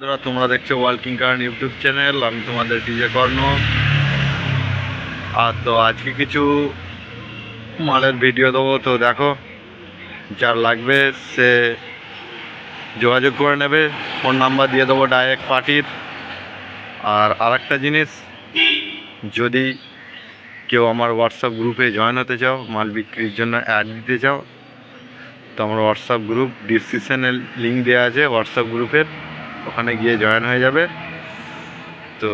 বন্ধুরা, তোমরা দেখছো ওয়ার্কিং কারেন্ট ইউটিউব চ্যানেল। আমি তোমাদের ডিজে কর্ণ। আর তো আজকে কিছু মালের ভিডিও দেবো, তো দেখো যার লাগবে সে যোগাযোগ করে নেবে। ফোন নাম্বার দিয়ে দেবো ডাইরেক্ট পার্টির। আর আরেকটা জিনিস, যদি কেউ আমার হোয়াটসঅ্যাপ গ্রুপে জয়েন হতে চাও, মাল বিক্রির জন্য অ্যাড দিতে চাও, তো আমার হোয়াটসঅ্যাপ গ্রুপ ডিসক্রিপশানে লিঙ্ক দেওয়া আছে হোয়াটসঅ্যাপ গ্রুপের, ওখানে গিয়ে জয়েন হয়ে যাবে। তো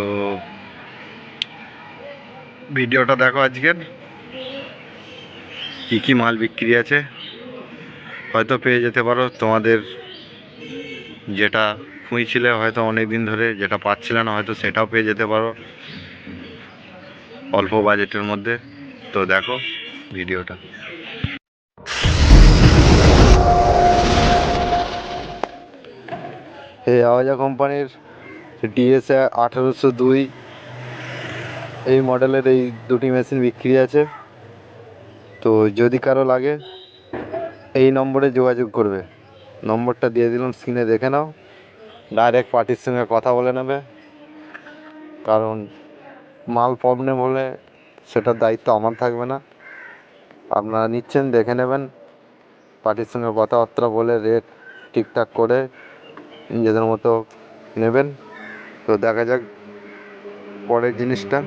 ভিডিওটা দেখো, আজকের কী কী মাল বিক্রি আছে, হয়তো পেয়ে যেতে পারো। তোমাদের যেটা খুঁজছিলে হয়তো অনেক দিন ধরে, যেটা পাচ্ছিলে না হয়তো সেটাও পেয়ে যেতে পারো অল্প বাজেটের মধ্যে। তো দেখো ভিডিওটা। এই আওয়াজা কোম্পানির ডিএসএ 1802 এই মডেলের এই দুটি মেশিন বিক্রি আছে। তো যদি কারো লাগে এই নম্বরে যোগাযোগ করবে। নম্বরটা দিয়ে দিলাম স্ক্রিনে, দেখে নাও। ডাইরেক্ট পার্টির সঙ্গে কথা বলে নেবে, কারণ মাল প্রবলেম হলে সেটার দায়িত্ব আমার থাকবে না। আপনারা নিচ্ছেন, দেখে নেবেন, পার্টির সঙ্গে কথাবার্তা বলে রেট ঠিকঠাক করে নিজেদের মতো নেবেন। তো দেখা যাক পরের জিনিসটা।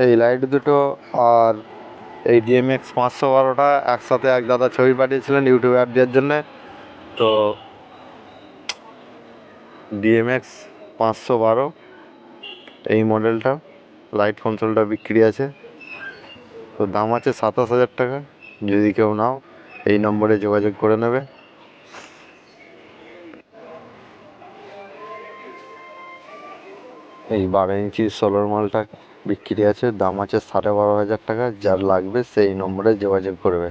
এই লাইট দুটো আর এই ডিএমএক্স 512টা একসাথে এক দাদা ছবি পাঠিয়েছিলেন ইউটিউব অ্যাড দেওয়ার জন্যে। তো ডিএমএক্স 512 এই মডেলটা লাইট কন্ট্রোলটা বিক্রি আছে। তো দাম আছে 27,000 টাকা। যদি কেউ নাও এই নম্বরে যোগাযোগ করে নেবে। এই 12 ইঞ্চি সোলার মালটা বিক্রি আছে, দাম আছে 12,500 টাকা। যার লাগবে সেই নম্বরে যোগাযোগ করবে।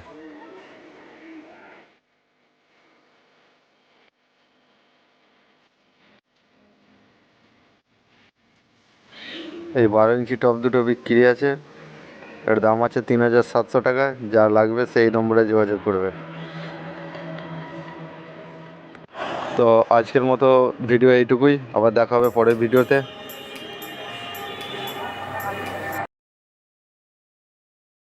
এই 12 ইঞ্চি টপ দুটো বিক্রি আছে, এর দাম আছে 3,700 টাকা। যার লাগবে সেই নম্বরে যোগাযোগ করবে। তো আজকের মতো ভিডিও এইটুকুই, আবার দেখা হবে পরের ভিডিওতে।